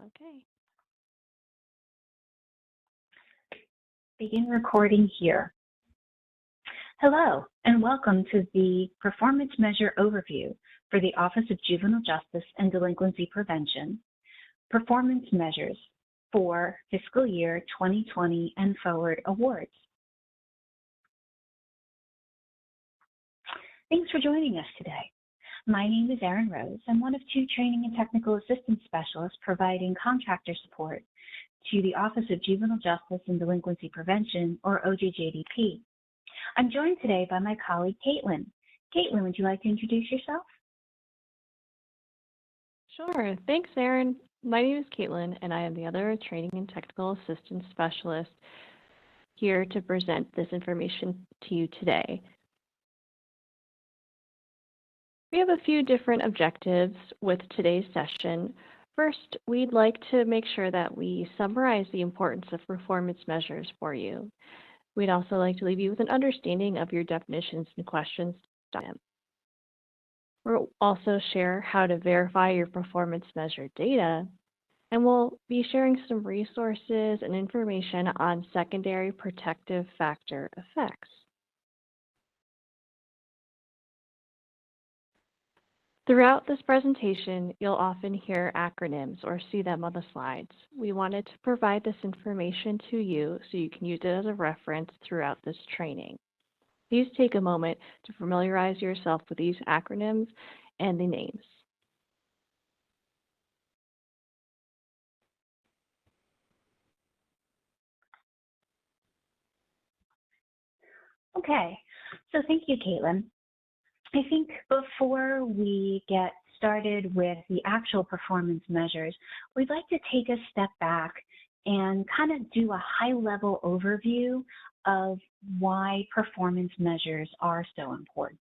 Okay. Begin recording here. Hello, and welcome to the Performance Measure Overview for the Office of Juvenile Justice and Delinquency Prevention, Performance Measures for Fiscal Year 2020 and Forward Awards. Thanks for joining us today. My name is Erin Rose. I'm one of two training and technical assistance specialists providing contractor support to the Office of Juvenile Justice and Delinquency Prevention, or OJJDP. I'm joined today by my colleague, Caitlin. Caitlin, would you like to introduce yourself? Sure. Thanks, Erin. My name is Caitlin, and I am the other training and technical assistance specialist here to present this information to you today. We have a few different objectives with today's session. First, we'd like to make sure that we summarize the importance of performance measures for you. We'd also like to leave you with an understanding of your definitions and questions. We'll also share how to verify your performance measure data, and we'll be sharing some resources and information on secondary protective factor effects. Throughout this presentation, you'll often hear acronyms or see them on the slides. We wanted to provide this information to you so you can use it as a reference throughout this training. Please take a moment to familiarize yourself with these acronyms and the names. Okay, so thank you, Caitlin. I think before we get started with the actual performance measures, we'd like to take a step back and kind of do a high-level overview of why performance measures are so important.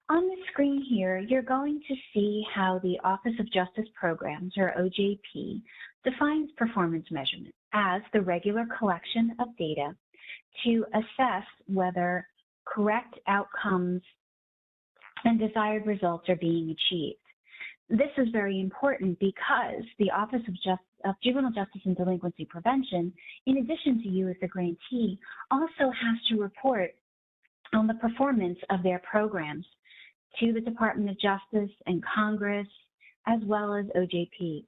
On the screen here, you're going to see how the Office of Justice Programs, or OJP, defines performance measurement as the regular collection of data to assess whether correct outcomes and desired results are being achieved. This is very important because the Office of Juvenile Justice and Delinquency Prevention, in addition to you as the grantee, also has to report on the performance of their programs to the Department of Justice and Congress, as well as OJP.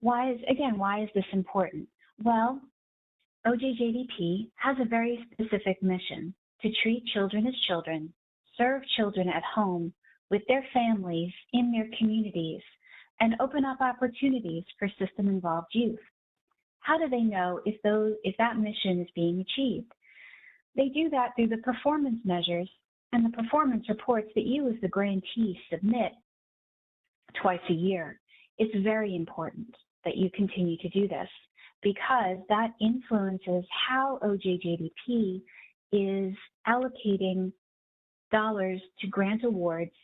Why is this important? Well, OJJDP has a very specific mission to treat children as children, serve children at home with their families in their communities, and open up opportunities for system-involved youth. How do they know if that mission is being achieved? They do that through the performance measures and the performance reports that you as the grantee submit twice a year. It's very important that you continue to do this because that influences how OJJDP is allocating dollars to grant awards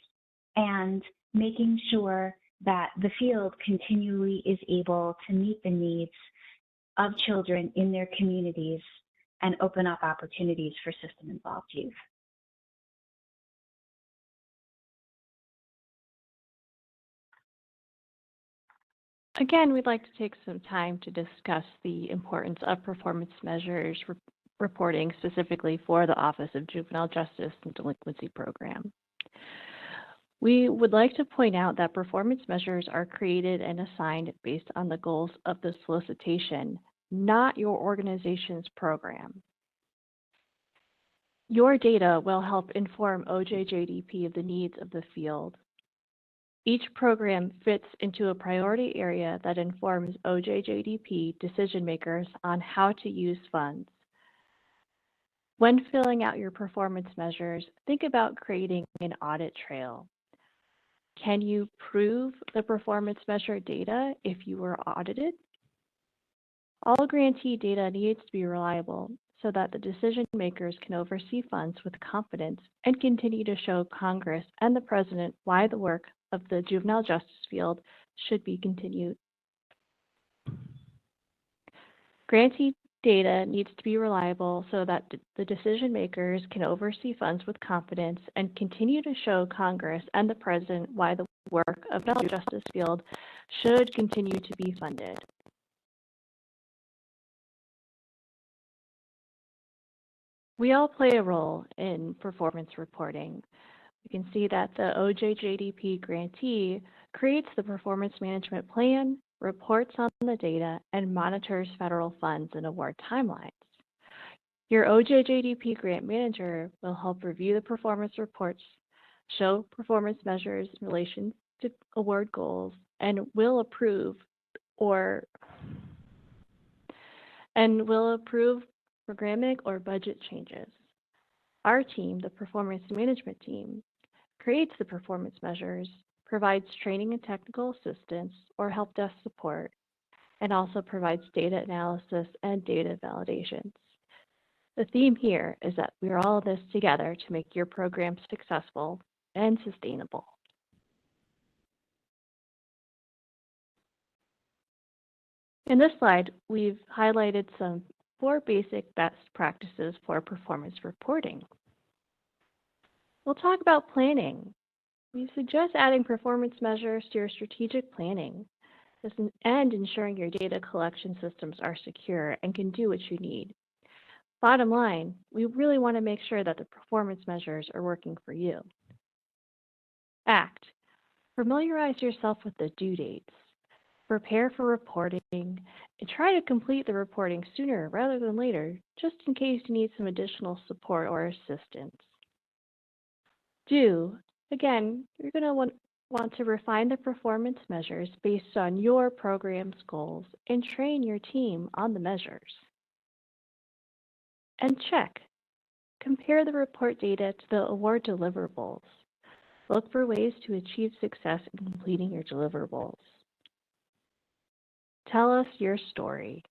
and making sure that the field continually is able to meet the needs of children in their communities and open up opportunities for system-involved youth. Again, we'd like to take some time to discuss the importance of performance measures reporting specifically for the Office of Juvenile Justice and Delinquency Program. We would like to point out that performance measures are created and assigned based on the goals of the solicitation, not your organization's program. Your data will help inform OJJDP of the needs of the field. Each program fits into a priority area that informs OJJDP decision makers on how to use funds. When filling out your performance measures, think about creating an audit trail. Can you prove the performance measure data if you were audited? All grantee data needs to be reliable so that the decision makers can oversee funds with confidence and continue to show Congress and the President why the work of the juvenile justice field should be continued. Grantee data needs to be reliable so that the decision makers can oversee funds with confidence and continue to show Congress and the President why the work of the justice field should continue to be funded. We all play a role in performance reporting. You can see that the OJJDP grantee creates the performance management plan, reports on the data, and monitors federal funds and award timelines. Your OJJDP grant manager will help review the performance reports, show performance measures in relation to award goals, and will approve programmatic or budget changes. Our team, the performance management team, creates the performance measures, provides training and technical assistance or help desk support, and also provides data analysis and data validations. The theme here is that we are all in this together to make your program successful and sustainable. In this slide, we've highlighted some 4 basic best practices for performance reporting. We'll talk about planning. We suggest adding performance measures to your strategic planning and ensuring your data collection systems are secure and can do what you need. Bottom line, we really want to make sure that the performance measures are working for you. Act. Familiarize yourself with the due dates. Prepare for reporting and try to complete the reporting sooner rather than later, just in case you need some additional support or assistance. Do. Again, you're going to want to refine the performance measures based on your program's goals and train your team on the measures. And check. Compare the report data to the award deliverables. Look for ways to achieve success in completing your deliverables. Tell us your story.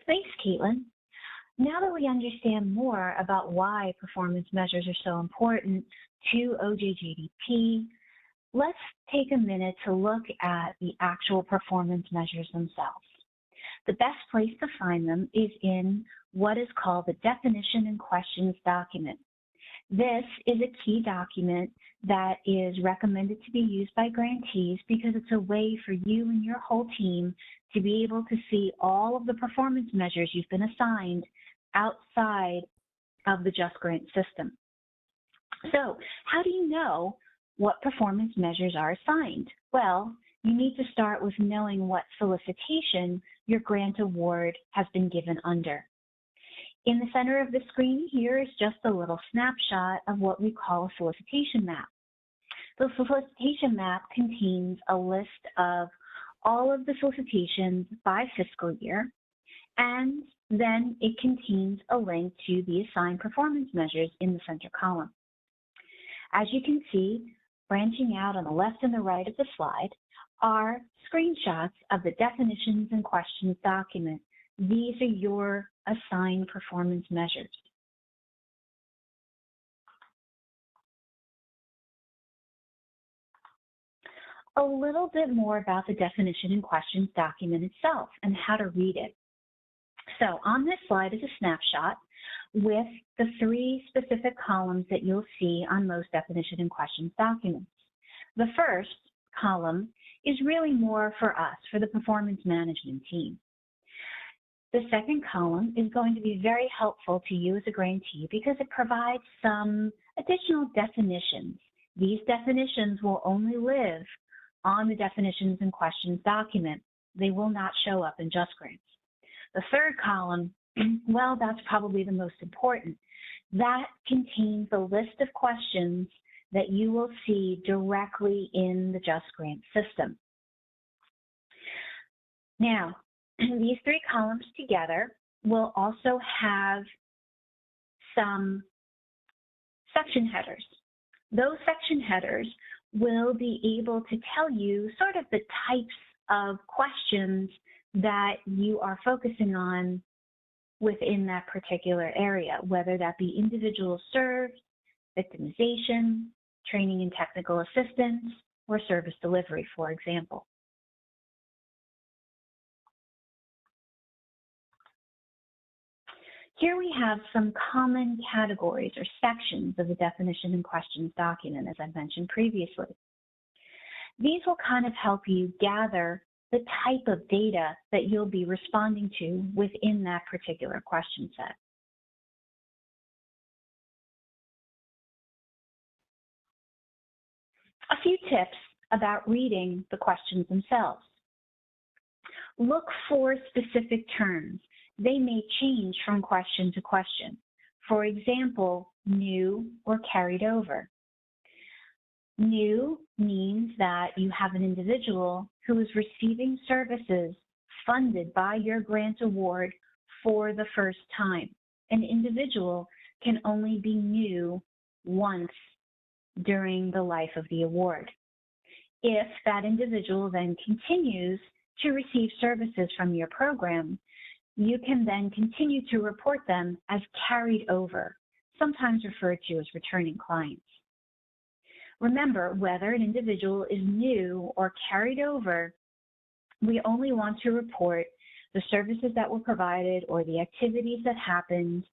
Thanks, Caitlin. Now that we understand more about why performance measures are so important to OJJDP, let's take a minute to look at the actual performance measures themselves. The best place to find them is in what is called the Definition and Questions document. This is a key document that is recommended to be used by grantees because it's a way for you and your whole team to be able to see all of the performance measures you've been assigned outside of the Just Grant system. So how do you know what performance measures are assigned? Well, you need to start with knowing what solicitation your grant award has been given under. In the center of the screen here is just a little snapshot of what we call a solicitation map. The solicitation map contains a list of all of the solicitations by fiscal year, and then it contains a link to the assigned performance measures in the center column. As you can see, branching out on the left and the right of the slide are screenshots of the Definitions and Questions document. These are your assigned performance measures. A little bit more about the Definition and Questions document itself and how to read it. So on this slide is a snapshot with the 3 specific columns that you'll see on most Definition and Questions documents. The first column is really more for us, for the performance management team. The second column is going to be very helpful to you as a grantee because it provides some additional definitions. These definitions will only live on the Definitions and Questions document. They will not show up in Just Grants. The third column, well, that's probably the most important. That contains a list of questions that you will see directly in the Just Grant system. Now, these 3 columns together will also have some section headers. Those section headers will be able to tell you sort of the types of questions that you are focusing on within that particular area, whether that be individuals served, victimization, training and technical assistance, or service delivery, for example. Here we have some common categories or sections of the definition and questions document, as I mentioned previously. These will kind of help you gather the type of data that you'll be responding to within that particular question set. A few tips about reading the questions themselves. Look for specific terms. They may change from question to question. For example, new or carried over. New means that you have an individual who is receiving services funded by your grant award for the first time. An individual can only be new once during the life of the award. If that individual then continues to receive services from your program, you can then continue to report them as carried over, sometimes referred to as returning clients. Remember, whether an individual is new or carried over, we only want to report the services that were provided or the activities that happened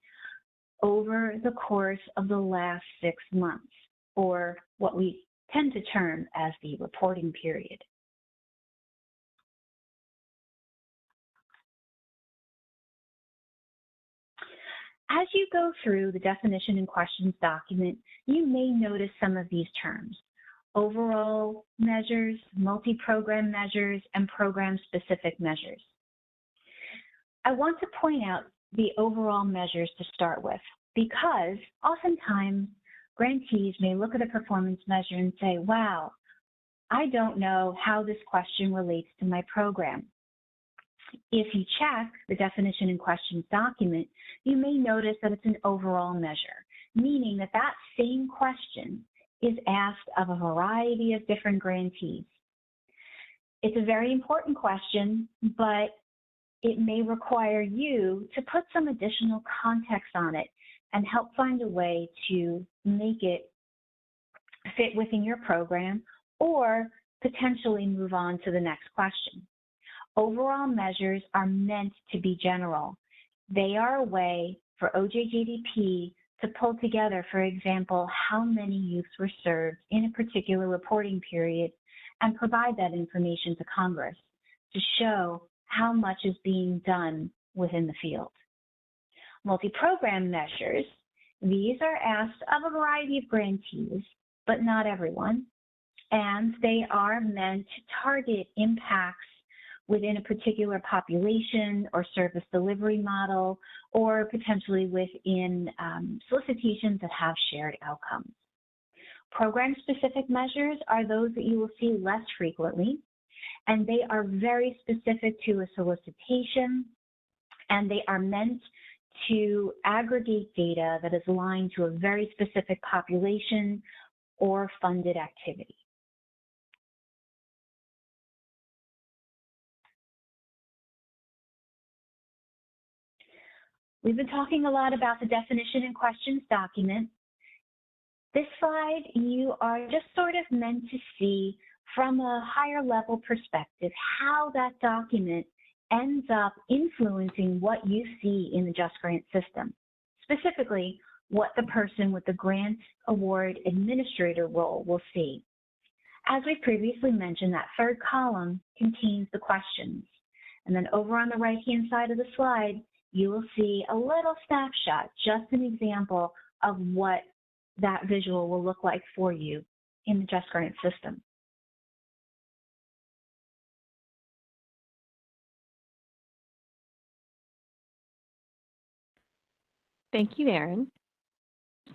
over the course of the last 6 months, or what we tend to term as the reporting period. As you go through the definition and questions document, you may notice some of these terms: overall measures, multi-program measures, and program-specific measures. I want to point out the overall measures to start with, because oftentimes grantees may look at a performance measure and say, wow, I don't know how this question relates to my program. If you check the definition and questions document, you may notice that it's an overall measure, meaning that that same question is asked of a variety of different grantees. It's a very important question, but it may require you to put some additional context on it and help find a way to make it fit within your program or potentially move on to the next question. Overall measures are meant to be general. They are a way for OJJDP to pull together, for example, how many youths were served in a particular reporting period and provide that information to Congress to show how much is being done within the field. Multi-program measures, these are asked of a variety of grantees, but not everyone, and they are meant to target impacts within a particular population or service delivery model, or potentially within solicitations that have shared outcomes. Program-specific measures are those that you will see less frequently, and they are very specific to a solicitation, and they are meant to aggregate data that is aligned to a very specific population or funded activity. We've been talking a lot about the definition and questions document. This slide, you are just sort of meant to see from a higher level perspective how that document ends up influencing what you see in the Just Grant system, specifically what the person with the grant award administrator role will see. As we previously mentioned, that third column contains the questions. And then over on the right-hand side of the slide, you will see a little snapshot, just an example of what that visual will look like for you in the Just Grant system. Thank you, Erin.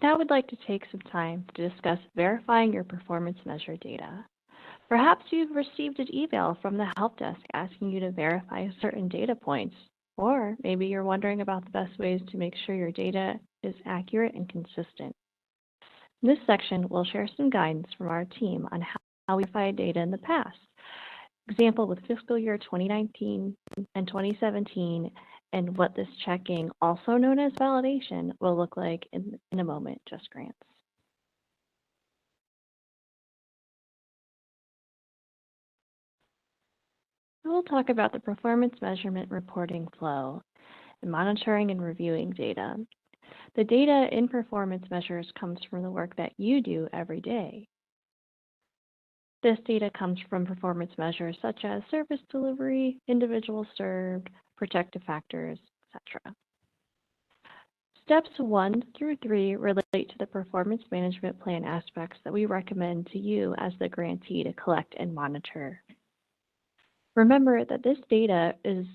Now we'd like to take some time to discuss verifying your performance measure data. Perhaps you've received an email from the help desk asking you to verify certain data points, or maybe you're wondering about the best ways to make sure your data is accurate and consistent. In this section, we'll share some guidance from our team on how we verified data in the past. Example with fiscal year 2019 and 2017, and what this checking, also known as validation, will look like in a moment, Just Grants. We'll talk about the performance measurement reporting flow and monitoring and reviewing data. The data in performance measures comes from the work that you do every day. This data comes from performance measures such as service delivery, individuals served, protective factors, etc. Steps 1 through 3 relate to the performance management plan aspects that we recommend to you as the grantee to collect and monitor. Remember that this data is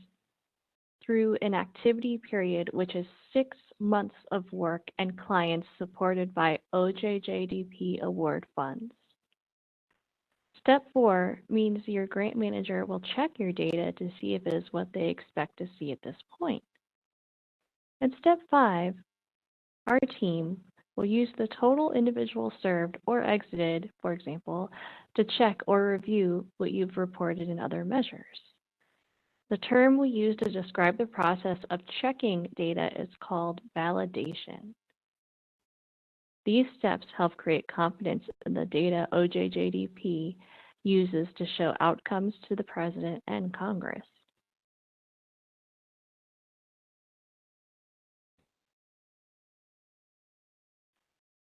through an activity period, which is 6 months of work and clients supported by OJJDP award funds. Step 4 means your grant manager will check your data to see if it is what they expect to see at this point. And step 5, our team will use the total individual served or exited, for example, to check or review what you've reported in other measures. The term we use to describe the process of checking data is called validation. These steps help create confidence in the data OJJDP uses to show outcomes to the President and Congress.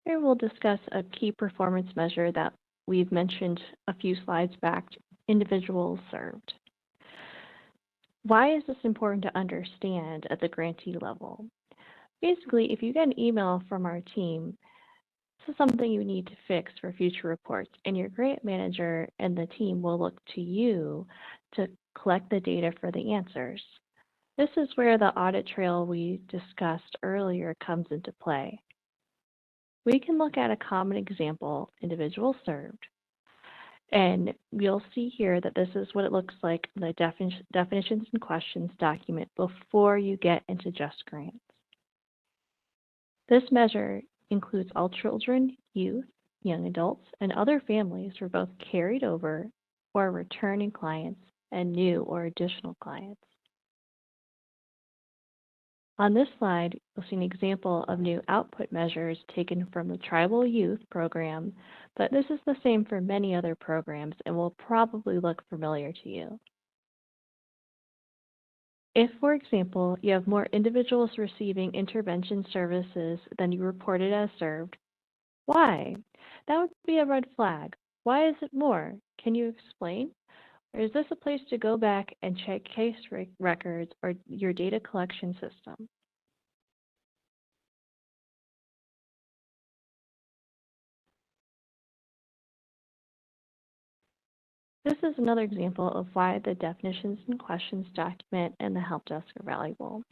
Here we'll discuss a key performance measure that we've mentioned a few slides back, individuals served. Why is this important to understand at the grantee level? Basically, if you get an email from our team, this is something you need to fix for future reports, and your grant manager and the team will look to you to collect the data for the answers. This is where the audit trail we discussed earlier comes into play. We can look at a common example, individuals served, and you'll see here that this is what it looks like in the definitions and questions document before you get into Just Grants. This measure includes all children, youth, young adults, and other families for both carried over or returning clients and new or additional clients. On this slide, you'll see an example of new output measures taken from the Tribal Youth Program, but this is the same for many other programs and will probably look familiar to you. If, for example, you have more individuals receiving intervention services than you reported as served, why? That would be a red flag. Why is it more? Can you explain? Or is this a place to go back and check case records or your data collection system? This is another example of why the definitions and questions document and the help desk are valuable.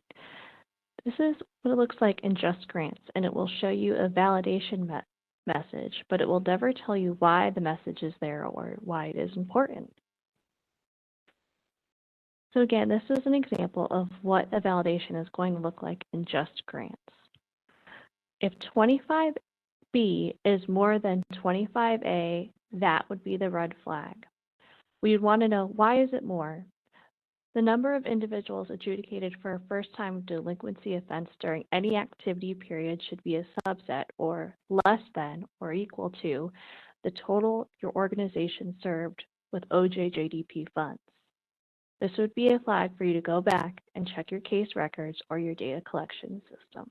This is what it looks like in Just Grants, and it will show you a validation message, but it will never tell you why the message is there or why it is important. So again, this is an example of what a validation is going to look like in Just Grants. If 25B is more than 25A, that would be the red flag. We'd want to know, why is it more? The number of individuals adjudicated for a first-time delinquency offense during any activity period should be a subset or less than or equal to the total your organization served with OJJDP funds. This would be a flag for you to go back and check your case records or your data collection system.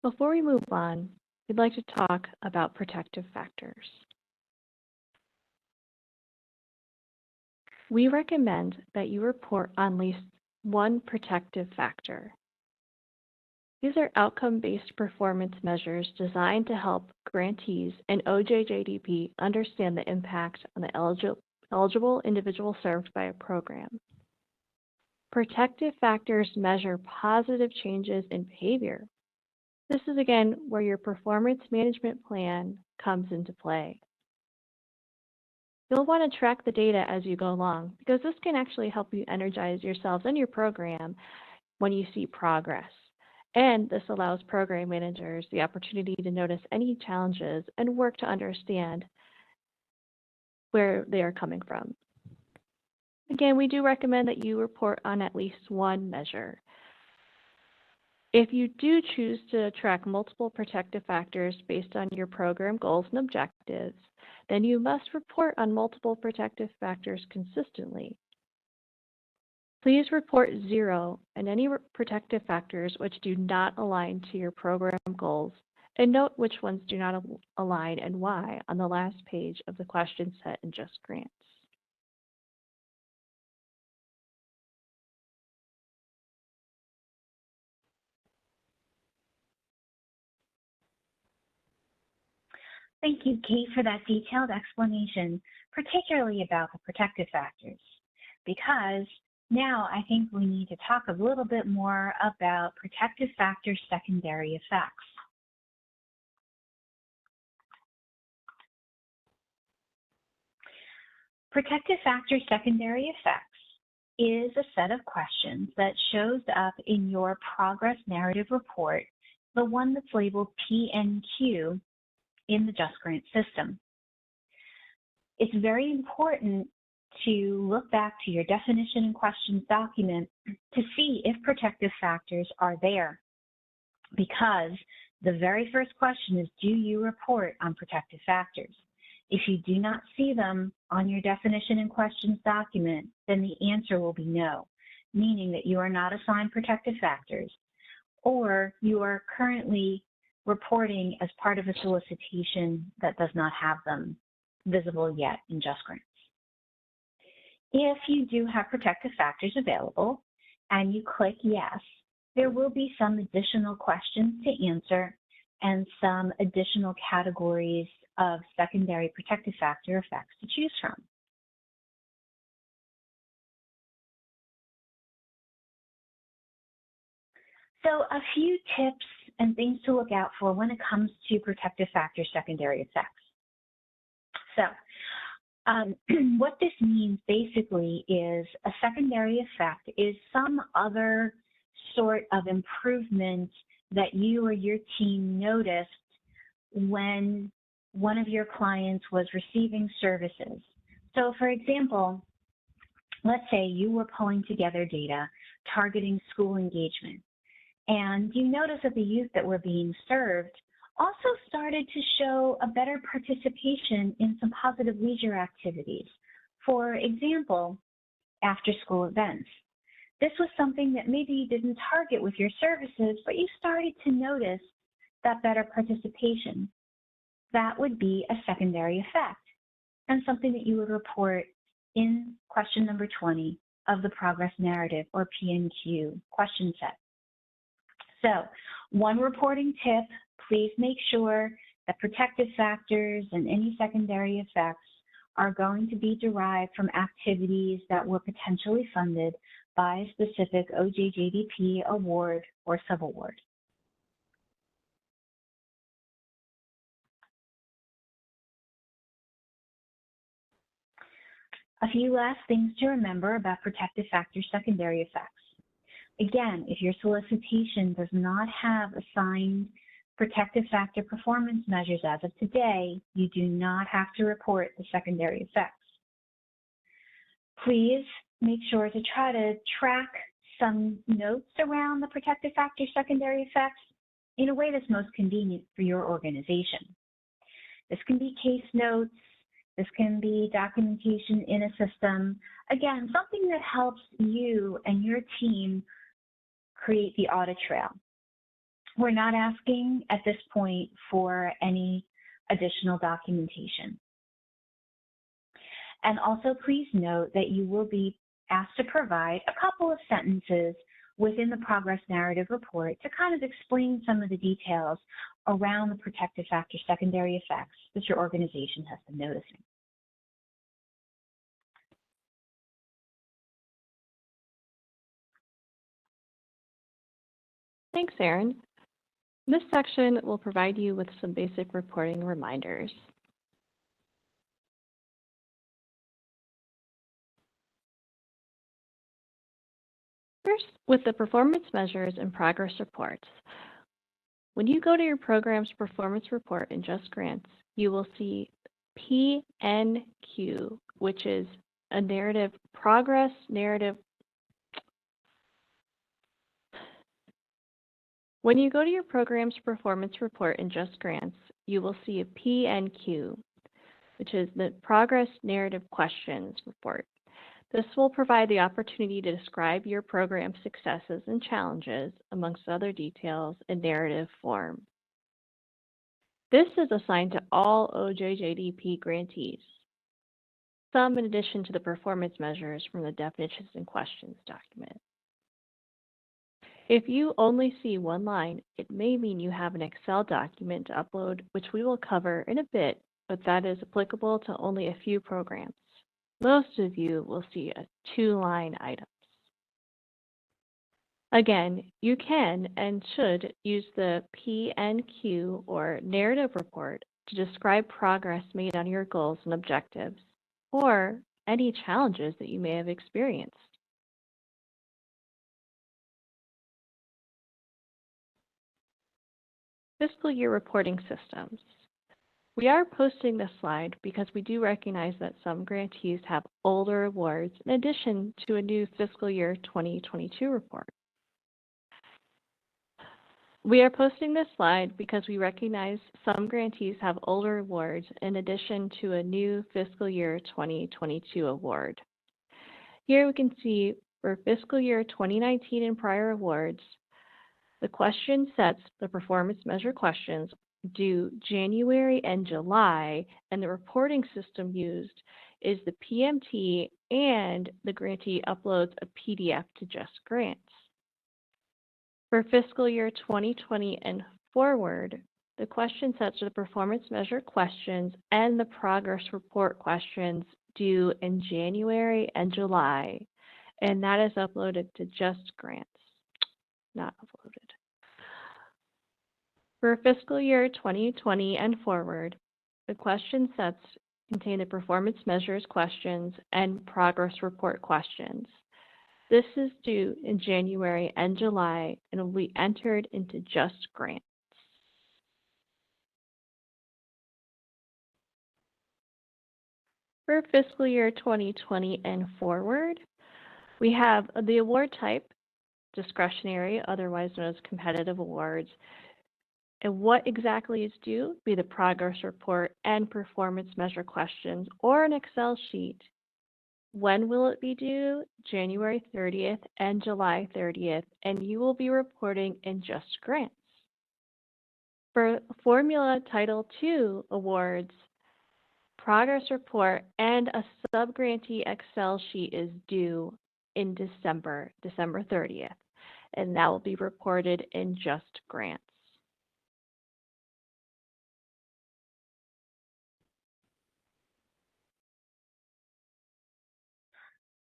Before we move on, we'd like to talk about protective factors. We recommend that you report on at least one protective factor. These are outcome-based performance measures designed to help grantees and OJJDP understand the impact on the eligible individual served by a program. Protective factors measure positive changes in behavior. This is again where your performance management plan comes into play. You'll want to track the data as you go along because this can actually help you energize yourselves and your program when you see progress. And this allows program managers the opportunity to notice any challenges and work to understand where they are coming from. Again, we do recommend that you report on at least one measure. If you do choose to track multiple protective factors based on your program goals and objectives, then you must report on multiple protective factors consistently. Please report 0 and any protective factors which do not align to your program goals, and note which ones do not align and why on the last page of the question set in JustGrants. Thank you, Kate, for that detailed explanation, particularly about the protective factors, because now I think we need to talk a little bit more about protective factors' secondary effects. Protective factors' secondary effects is a set of questions that shows up in your progress narrative report, the one that's labeled PNQ in the JustGrants system. It's very important to look back to your definition and questions document to see if protective factors are there, because the very first question is, do you report on protective factors? If you do not see them on your definition and questions document, then the answer will be no, meaning that you are not assigned protective factors, or you are currently reporting as part of a solicitation that does not have them visible yet in JustGrants. If you do have protective factors available and you click yes, there will be some additional questions to answer and some additional categories of secondary protective factor effects to choose from. So a few tips and things to look out for when it comes to protective factor secondary effects. So what this means basically is a secondary effect is some other sort of improvement that you or your team noticed when one of your clients was receiving services. So for example, let's say you were pulling together data targeting school engagement, and you notice that the youth that were being served also started to show a better participation in some positive leisure activities. For example, after school events. This was something that maybe you didn't target with your services, but you started to notice that better participation. That would be a secondary effect and something that you would report in question number 20 of the progress narrative or PNQ question set. So one reporting tip, please make sure that protective factors and any secondary effects are going to be derived from activities that were potentially funded by a specific OJJDP award or subaward. A few last things to remember about protective factor secondary effects. Again, if your solicitation does not have assigned protective factor performance measures as of today, you do not have to report the secondary effects. Please make sure to try to track some notes around the protective factor secondary effects in a way that's most convenient for your organization. This can be case notes, this can be documentation in a system. Again, something that helps you and your team create the audit trail. We're not asking at this point for any additional documentation. And also please note that you will be asked to provide a couple of sentences within the progress narrative report to kind of explain some of the details around the protective factor secondary effects that your organization has been noticing. Thanks, Erin. This section will provide you with some basic reporting reminders. First, with the performance measures and progress reports. When you go to your program's performance report in JustGrants, you will see PNQ, which is a narrative, progress narrative. When you go to your program's performance report in JustGrants, you will see a PNQ, which is the Progress Narrative Questions report. This will provide the opportunity to describe your program's successes and challenges, amongst other details, in narrative form. This is assigned to all OJJDP grantees, some in addition to the performance measures from the definitions and questions document. If you only see one line, it may mean you have an Excel document to upload, which we will cover in a bit, but that is applicable to only a few programs. Most of you will see a 2-line items. Again, you can and should use the PNQ or narrative report to describe progress made on your goals and objectives, or any challenges that you may have experienced. Fiscal year reporting systems. We are posting this slide because we do recognize that some grantees have older awards in addition to a new fiscal year 2022 report. We are posting this slide because we recognize some grantees have older awards in addition to a new fiscal year 2022 award. Here we can see for fiscal year 2019 and prior awards, the question sets the performance measure questions due January and July, and the reporting system used is the PMT, and the grantee uploads a PDF to JustGrants. For fiscal year 2020 and forward, the question sets are the performance measure questions and the progress report questions due in January and July, and that is uploaded to JustGrants, not uploaded. For fiscal year 2020 and forward, the question sets contain the performance measures questions and progress report questions. This is due in January and July and will be entered into JustGrants. For fiscal year 2020 and forward, we have the award type, discretionary, otherwise known as competitive awards. And what exactly is due be the progress report and performance measure questions or an Excel sheet. When will it be due? January 30th and July 30th, and you will be reporting in JustGrants. For Formula Title II awards, progress report and a subgrantee Excel sheet is due in December 30th, and that will be reported in JustGrants.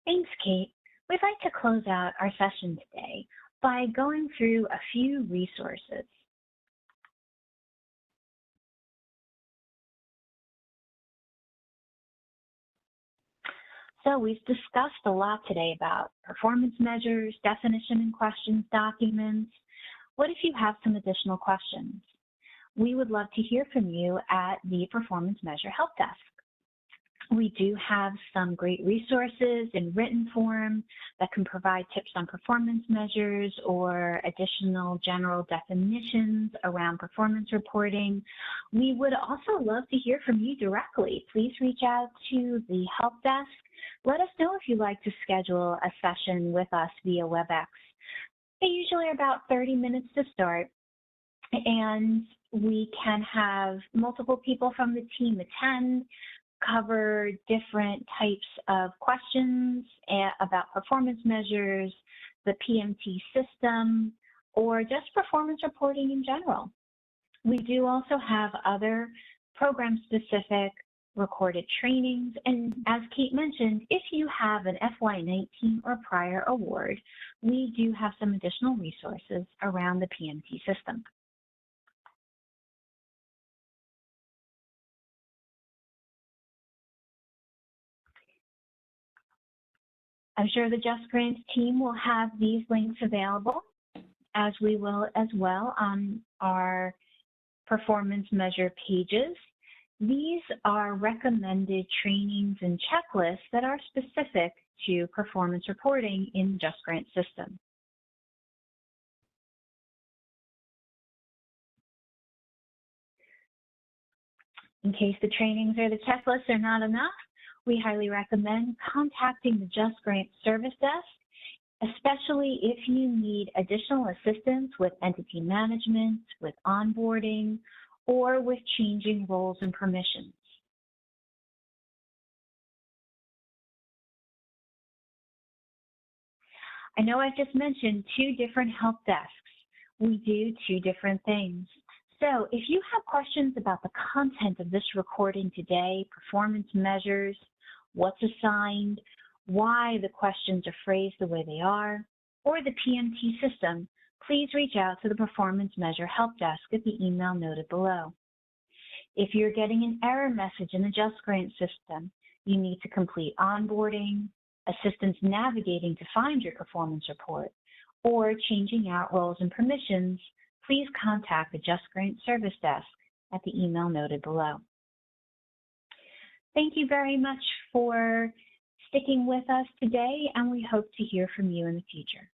Thanks, Kate. We'd like to close out our session today by going through a few resources. So we've discussed a lot today about performance measures, definition and questions documents. What if you have some additional questions? We would love to hear from you at the Performance Measure Help Desk. We do have some great resources in written form that can provide tips on performance measures or additional general definitions around performance reporting. We would also love to hear from you directly. Please reach out to the help desk. Let us know if you'd like to schedule a session with us via WebEx. They usually are about 30 minutes to start, and we can have multiple people from the team attend, cover different types of questions about performance measures, the PMT system, or just performance reporting in general. We do also have other program-specific recorded trainings, and as Kate mentioned, if you have an FY19 or prior award, we do have some additional resources around the PMT system. I'm sure the JustGrants team will have these links available, as we will as well on our performance measure pages. These are recommended trainings and checklists that are specific to performance reporting in JustGrants system. In case the trainings or the checklists are not enough, we highly recommend contacting the Just Grants Service Desk, especially if you need additional assistance with entity management, with onboarding, or with changing roles and permissions. I know I've just mentioned 2 different help desks. We do 2 different things. So if you have questions about the content of this recording today, performance measures, what's assigned, why the questions are phrased the way they are, or the PMT system, please reach out to the Performance Measure Help Desk at the email noted below. If you're getting an error message in the Just Grant system, you need to complete onboarding, assistance navigating to find your performance report, or changing out roles and permissions, please contact the Just Grant Service Desk at the email noted below. Thank you very much for sticking with us today, and we hope to hear from you in the future.